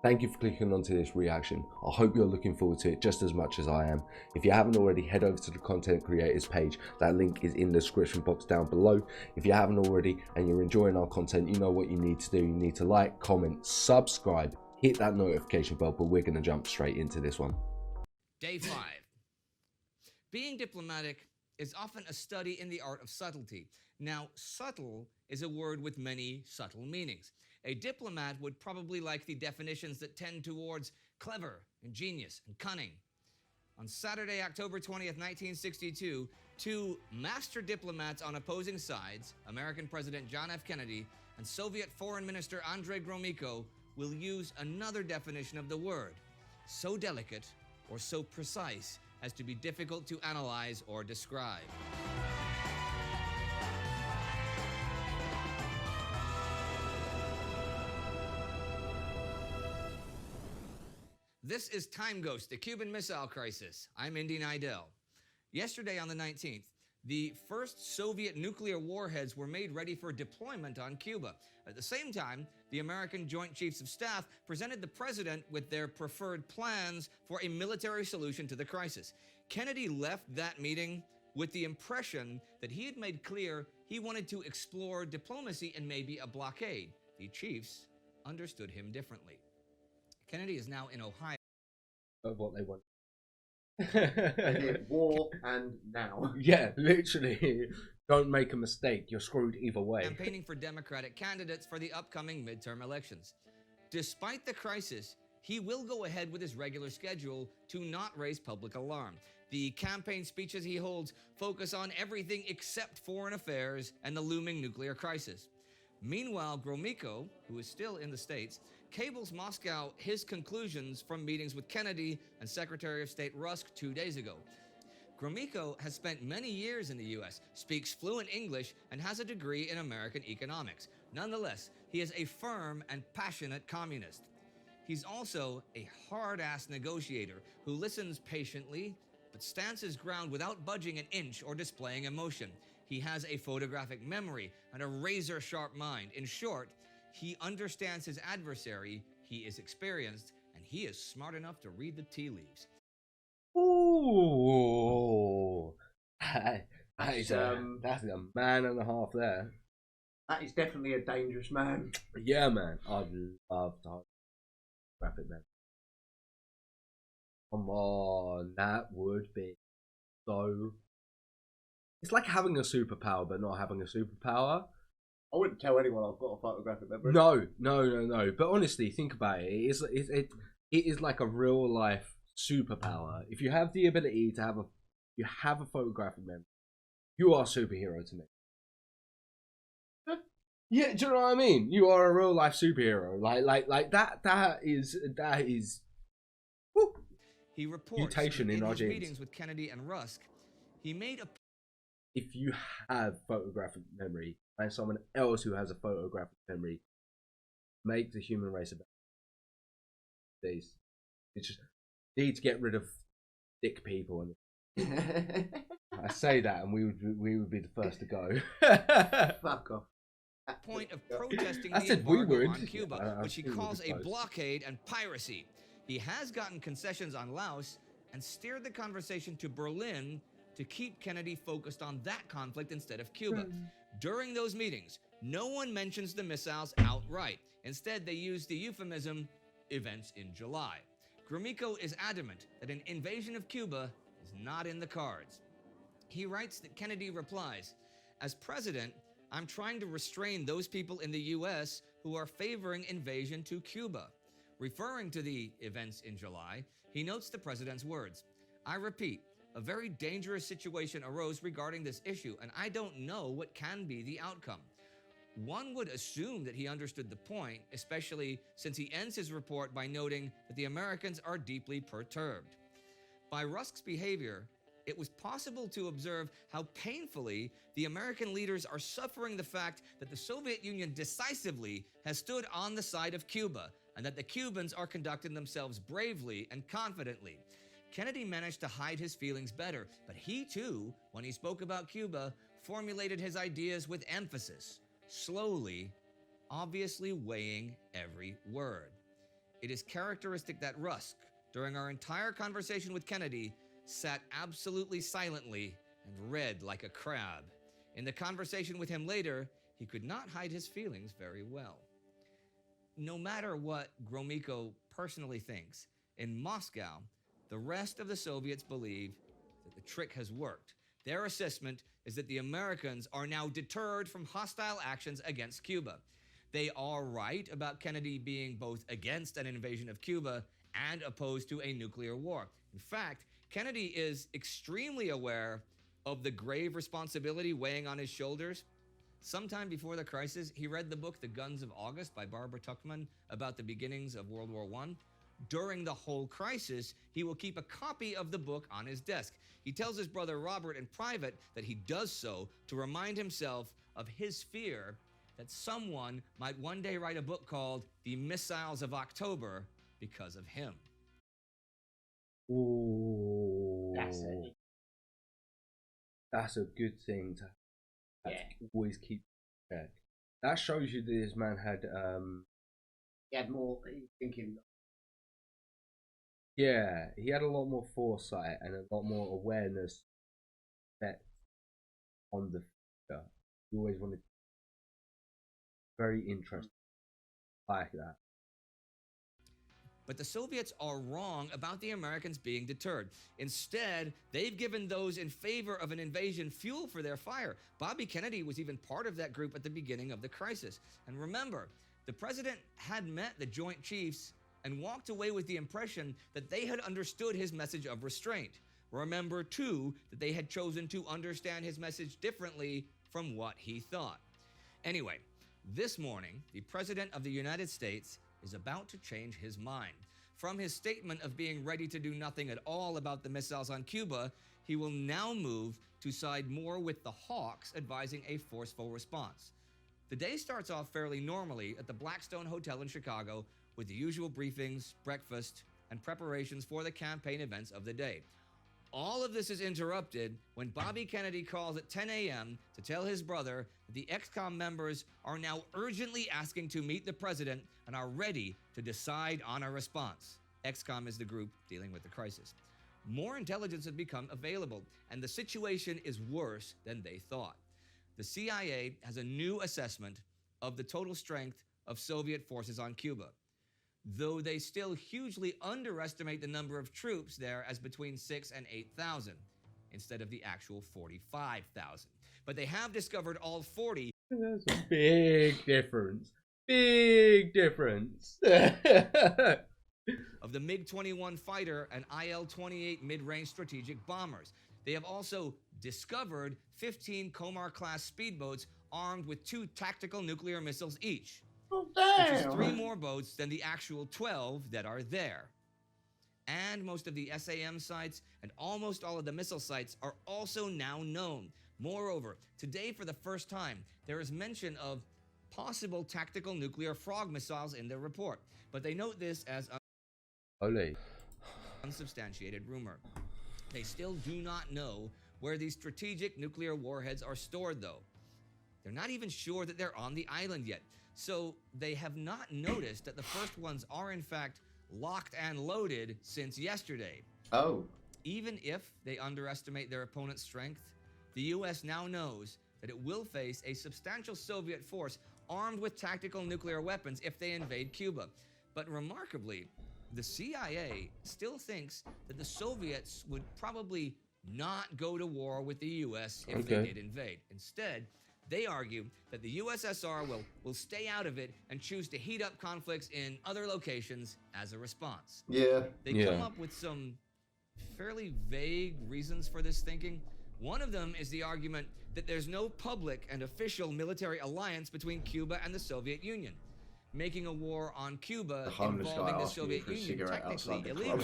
Thank you for clicking onto this reaction. I hope you're looking forward to it just as much as I am. If you haven't already, head over to the content creators page. That link is in the description box down below. If you haven't already and you're enjoying our content, you know what you need to do. You need to like, comment, subscribe, hit that notification bell, but we're going to jump straight into this one. Day 5. Being diplomatic is often a study in the art of subtlety. Now, subtle is a word with many subtle meanings. A diplomat would probably like the definitions that tend towards clever, ingenious, and cunning. On Saturday, October 20th, 1962, two master diplomats on opposing sides, American President John F. Kennedy and Soviet Foreign Minister Andrei Gromyko, will use another definition of the word, so delicate or so precise as to be difficult to analyze or describe. This is TimeGhost, the Cuban Missile Crisis. I'm Indy Nidell. Yesterday on the 19th, the first Soviet nuclear warheads were made ready for deployment on Cuba. At the same time, the American Joint Chiefs of Staff presented the president with their preferred plans for a military solution to the crisis. Kennedy left that meeting with the impression that he had made clear he wanted to explore diplomacy and maybe a blockade. The chiefs understood him differently. Kennedy is now in Ohio. Of what they want. They did war and now. Yeah, literally. Don't make a mistake. You're screwed either way. Campaigning for Democratic candidates for the upcoming midterm elections. Despite the crisis, he will go ahead with his regular schedule to not raise public alarm. The campaign speeches he holds focus on everything except foreign affairs and the looming nuclear crisis. Meanwhile, Gromyko, who is still in the States, cables Moscow his conclusions from meetings with Kennedy and Secretary of State Rusk 2 days ago. Gromyko has spent many years in the U.S., speaks fluent English, and has a degree in American economics. Nonetheless, he is a firm and passionate communist. He's also a hard-ass negotiator who listens patiently, but stands his ground without budging an inch or displaying emotion. He has a photographic memory and a razor-sharp mind. In short, he understands his adversary, he is experienced, and he is smart enough to read the tea leaves. Ooh, that's a man and a half there. That is definitely a dangerous man. Yeah, man. I'd love to wrap it, man. Come on, that would be so. It's like having a superpower, but not having a superpower. I wouldn't tell anyone I've got a photographic memory. No. But honestly, think about it. It is like a real life superpower. If you have the ability to have a photographic memory, you are a superhero to me. Yeah, do you know what I mean? You are a real life superhero. Like that. That is. Woo. He reports Mutation in our his genes. meetings with Kennedy and Rusk. He made a. If you have photographic memory and someone else who has a photographic memory, make the human race a better. These, it's just need to get rid of dick people. And I say that, and we would be the first to go. Fuck off. Point of protesting I the said we embargo would. on Cuba, which he we would calls be a close. blockade and piracy. He has gotten concessions on Laos and steered the conversation to Berlin to keep Kennedy focused on that conflict instead of Cuba. During those meetings, no one mentions the missiles outright. Instead, they use the euphemism, events in July. Gromyko is adamant that an invasion of Cuba is not in the cards. He writes that Kennedy replies, "As president, I'm trying to restrain those people in the U.S. who are favoring invasion to Cuba." Referring to the events in July, he notes the president's words, "I repeat, a very dangerous situation arose regarding this issue, and I don't know what can be the outcome." One would assume that he understood the point, especially since he ends his report by noting that the Americans are deeply perturbed. By Rusk's behavior, it was possible to observe how painfully the American leaders are suffering the fact that the Soviet Union decisively has stood on the side of Cuba, and that the Cubans are conducting themselves bravely and confidently. Kennedy managed to hide his feelings better, but he too, when he spoke about Cuba, formulated his ideas with emphasis, slowly, obviously weighing every word. It is characteristic that Rusk, during our entire conversation with Kennedy, sat absolutely silently and read like a crab. In the conversation with him later, he could not hide his feelings very well. No matter what Gromyko personally thinks, in Moscow, the rest of the Soviets believe that the trick has worked. Their assessment is that the Americans are now deterred from hostile actions against Cuba. They are right about Kennedy being both against an invasion of Cuba and opposed to a nuclear war. In fact, Kennedy is extremely aware of the grave responsibility weighing on his shoulders. Sometime before the crisis, he read the book The Guns of August by Barbara Tuchman about the beginnings of World War I. During the whole crisis, he will keep a copy of the book on his desk. He tells his brother Robert in private that he does so to remind himself of his fear that someone might one day write a book called The Missiles of October because of him. Ooh. That's it. That's a good thing to always keep check. That shows you that this man had He had more thinking. yeah, he had a lot more foresight and a lot more awareness set on the future. He always wanted very interesting like that. But the Soviets are wrong about the Americans being deterred. Instead, they've given those in favor of an invasion fuel for their fire. Bobby Kennedy was even part of that group at the beginning of the crisis. And remember, the president had met the Joint Chiefs and walked away with the impression that they had understood his message of restraint. Remember, too, that they had chosen to understand his message differently from what he thought. Anyway, this morning, the President of the United States is about to change his mind. From his statement of being ready to do nothing at all about the missiles on Cuba, he will now move to side more with the hawks, advising a forceful response. The day starts off fairly normally at the Blackstone Hotel in Chicago with the usual briefings, breakfast, and preparations for the campaign events of the day. All of this is interrupted when Bobby Kennedy calls at 10 a.m. to tell his brother that the ExComm members are now urgently asking to meet the president and are ready to decide on a response. ExComm is the group dealing with the crisis. More intelligence has become available, and the situation is worse than they thought. The CIA has a new assessment of the total strength of Soviet forces on Cuba, though they still hugely underestimate the number of troops there as between 6,000 and 8,000, instead of the actual 45,000. But they have discovered all 40. That's a big difference. Big difference. Of the MiG-21 fighter and IL-28 mid-range strategic bombers. They have also discovered 15 Komar-class speedboats armed with 2 tactical nuclear missiles each. Oh, Which is damn! 3 more boats than the actual 12 that are there. And most of the SAM sites and almost all of the missile sites are also now known. Moreover, today for the first time, there is mention of possible tactical nuclear frog missiles in their report. But they note this as unsubstantiated rumor. They still do not know where these strategic nuclear warheads are stored, though. They're not even sure that they're on the island yet. So they have not noticed that the first ones are in fact locked and loaded since yesterday. Oh. Even if they underestimate their opponent's strength, the US now knows that it will face a substantial Soviet force armed with tactical nuclear weapons if they invade Cuba. But remarkably, the CIA still thinks that the Soviets would probably not go to war with the US if they did invade. Instead, they argue that the USSR will stay out of it and choose to heat up conflicts in other locations as a response. Yeah. They come up with some fairly vague reasons for this thinking. One of them is the argument that there's no public and official military alliance between Cuba and the Soviet Union, making a war on Cuba involving the Soviet Union technically illegal.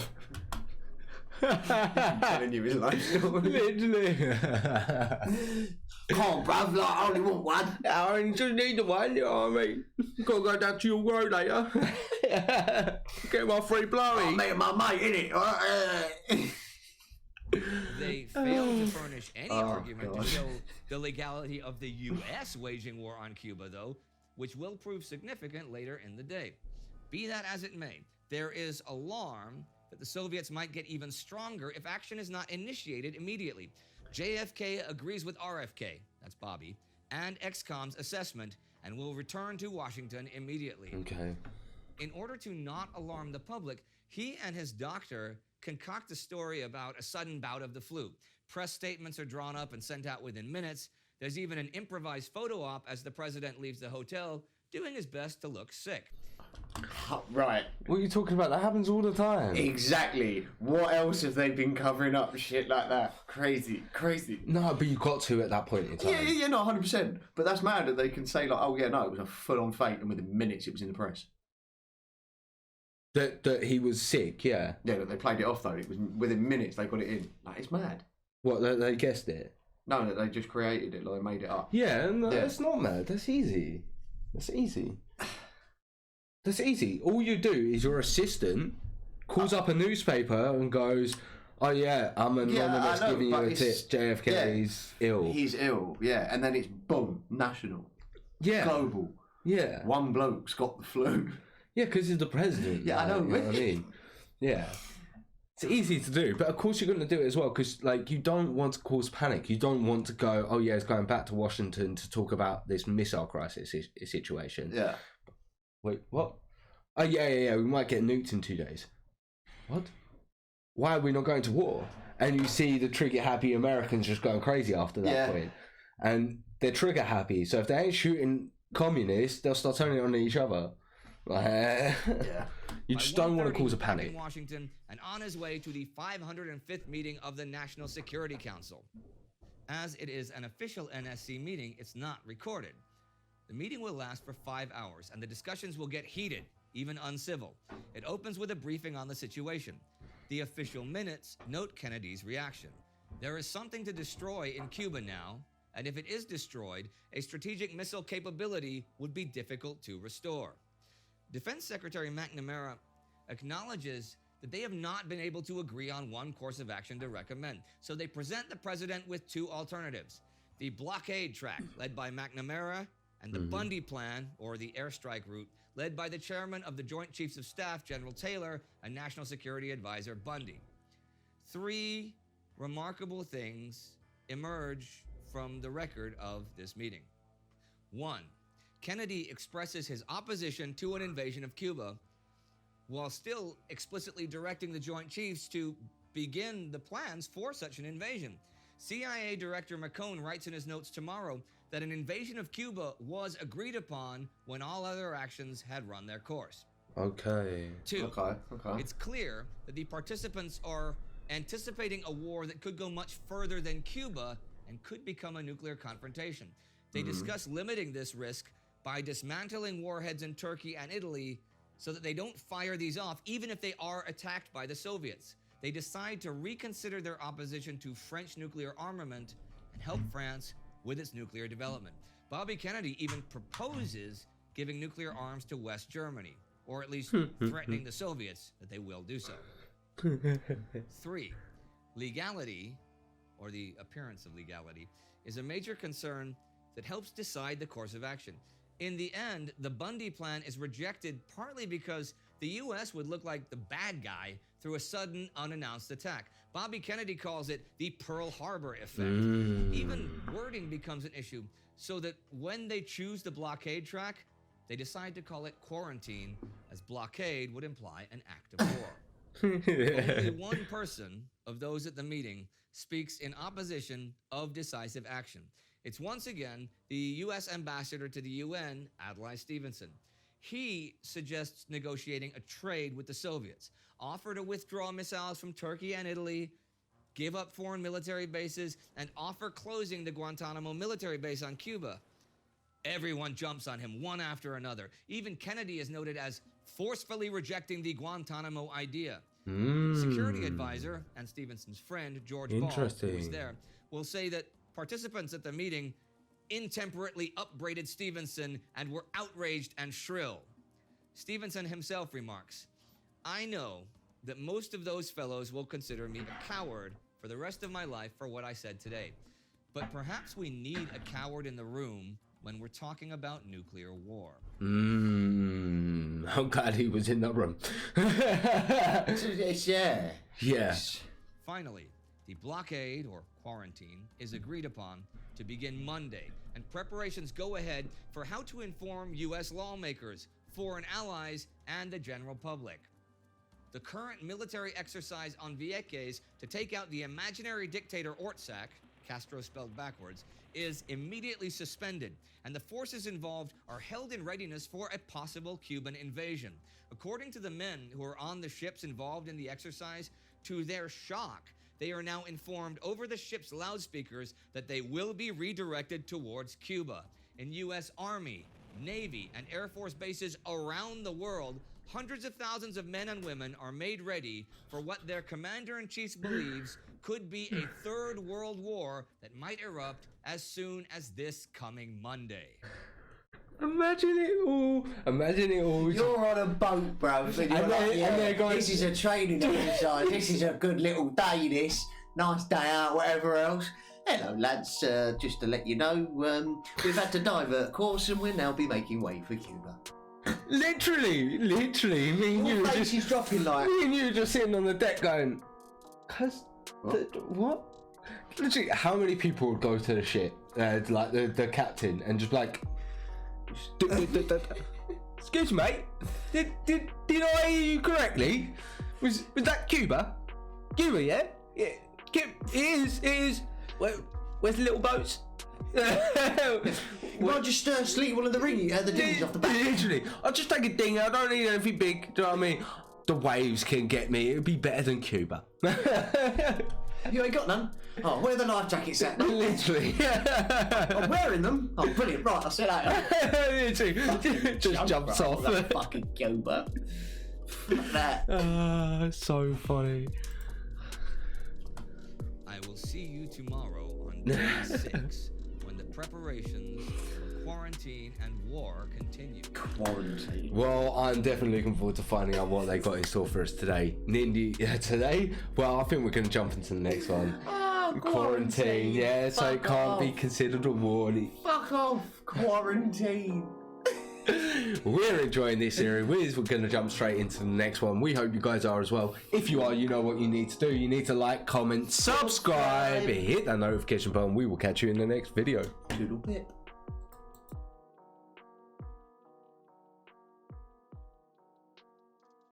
Telling you his life story. Literally. Come on, bruv, like, I only want one. I only just need the one, you know what I mean? Gotta go down to your road later. Get my free blowy. I'm meeting my mate, innit? They failed to furnish any argument to show the legality of the U.S. waging war on Cuba, though, which will prove significant later in the day. Be that as it may, There is alarm that the Soviets might get even stronger if action is not initiated immediately. JFK agrees with RFK, that's Bobby, and XCOM's assessment and will return to Washington immediately. Okay. In order to not alarm the public, he and his doctor concoct a story about a sudden bout of the flu. Press statements are drawn up and sent out within minutes. There's even an improvised photo op as the president leaves the hotel, doing his best to look sick. Right. What are you talking about? That happens all the time. Exactly. What else have they been covering up shit like that? Crazy. No, but you got to at that point in time. Yeah, no, 100%. But that's mad that they can say like, oh yeah, no, it was a full-on fake, and within minutes it was in the press. That he was sick, yeah. Yeah, that they played it off though. It was within minutes they got it in. Like, it's mad. What, they guessed it? No, that they just created it, like they made it up. Yeah, no, that's not mad. That's easy. That's easy. All you do is your assistant calls up a newspaper and goes, oh yeah, I'm anonymous giving you a tip. JFK is ill. He's ill, yeah. And then it's boom, national. Yeah. Global. Yeah. One bloke's got the flu. Yeah, because he's the president. Yeah, I know. You know what I mean? Yeah. It's easy to do, but of course you're going to do it as well because, like, you don't want to cause panic. You don't want to go, oh yeah, it's going back to Washington to talk about this missile crisis situation. Yeah. Wait, what? Oh yeah. We might get nuked in 2 days. What? Why are we not going to war? And you see the trigger-happy Americans just going crazy after that point, and they're trigger-happy. So if they ain't shooting communists, they'll start turning it on each other. Yeah. You just don't want to cause a panic. In Washington and on his way to the 505th meeting of the National Security Council. As it is an official NSC meeting, it's not recorded. The meeting will last for 5 hours, and the discussions will get heated, even uncivil. It opens with a briefing on the situation. The official minutes note Kennedy's reaction. There is something to destroy in Cuba now, and if it is destroyed, a strategic missile capability would be difficult to restore. Defense Secretary McNamara acknowledges that they have not been able to agree on one course of action to recommend, so they present the president with two alternatives: the blockade track, led by McNamara, and the Bundy plan, or the airstrike route, led by the chairman of the Joint Chiefs of Staff, General Taylor, and National Security Advisor Bundy. 3 remarkable things emerge from the record of this meeting. 1. Kennedy expresses his opposition to an invasion of Cuba, while still explicitly directing the Joint Chiefs to begin the plans for such an invasion. CIA Director McCone writes in his notes tomorrow that an invasion of Cuba was agreed upon when all other actions had run their course. Okay. 2. Okay. It's clear that the participants are anticipating a war that could go much further than Cuba and could become a nuclear confrontation. They discuss limiting this risk by dismantling warheads in Turkey and Italy so that they don't fire these off, even if they are attacked by the Soviets. They decide to reconsider their opposition to French nuclear armament and help France with its nuclear development. Bobby Kennedy even proposes giving nuclear arms to West Germany, or at least threatening the Soviets that they will do so. 3. Legality, or the appearance of legality, is a major concern that helps decide the course of action. In the end, the Bundy plan is rejected partly because the U.S. would look like the bad guy through a sudden, unannounced attack. Bobby Kennedy calls it the Pearl Harbor effect. Even wording becomes an issue, so that when they choose the blockade track, they decide to call it quarantine, as blockade would imply an act of war. Only one person of those at the meeting speaks in opposition of decisive action. It's once again the U.S. ambassador to the UN, Adlai Stevenson. He suggests negotiating a trade with the Soviets, offer to withdraw missiles from Turkey and Italy, give up foreign military bases, and offer closing the Guantanamo military base on Cuba. Everyone jumps on him, one after another. Even Kennedy is noted as forcefully rejecting the Guantanamo idea. Security advisor and Stevenson's friend, George Ball, who was there, will say that participants at the meeting intemperately upbraided Stevenson and were outraged and shrill. Stevenson himself remarks, "I know that most of those fellows will consider me a coward for the rest of my life for what I said today. But perhaps we need a coward in the room when we're talking about nuclear war." I'm glad he was in the room. Yeah. Finally, the blockade, or quarantine, is agreed upon to begin Monday, and preparations go ahead for how to inform U.S. lawmakers, foreign allies, and the general public. The current military exercise on Vieques to take out the imaginary dictator Ortsac, Castro spelled backwards, is immediately suspended, and the forces involved are held in readiness for a possible Cuban invasion. According to the men who are on the ships involved in the exercise, to their shock, they are now informed over the ship's loudspeakers that they will be redirected towards Cuba. In U.S. Army, Navy, and Air Force bases around the world, hundreds of thousands of men and women are made ready for what their commander-in-chief believes could be a third world war that might erupt as soon as this coming Monday. Imagine it all. You're on a boat, bro. And they're going, this is a training exercise. This is a good little day, this. Nice day out, whatever else. Hello, lads. Just to let you know, we've had to divert course and we'll now be making way for Cuba. Literally. Me and you were just dropping like. Me and you were just sitting on the deck going, what? Literally, how many people would go to the ship, like the captain, and just like, excuse me, mate, did I hear you correctly? Was that Cuba? Cuba, yeah? Yeah. It is. Where's the little boats? I'll just sleep one of the dinghies off the back. Literally, I'll just take a dinghy. I don't need anything big. Do you know what I mean? The waves can get me. It'd be better than Cuba. You ain't got none? Oh, where are the life jackets at? Literally. I'm wearing them. Oh, brilliant. Right, I'll see you later. Literally. Just jumps off. Fucking Cuba. Fuck that. So funny. I will see you tomorrow on day 6 when the preparations for quarantine and war continue. Quarantine. Well, I'm definitely looking forward to finding out what they got in store for us today. Nindy, today? Well, I think we're going to jump into the next one. Oh, quarantine. Yeah, so it can't be considered a war. Fuck off, quarantine. We're enjoying this series. We're going to jump straight into the next one. We hope you guys are as well. If you are, you know what you need to do. You need to like, comment, subscribe, hit that notification button. We will catch you in the next video. Toodle pip.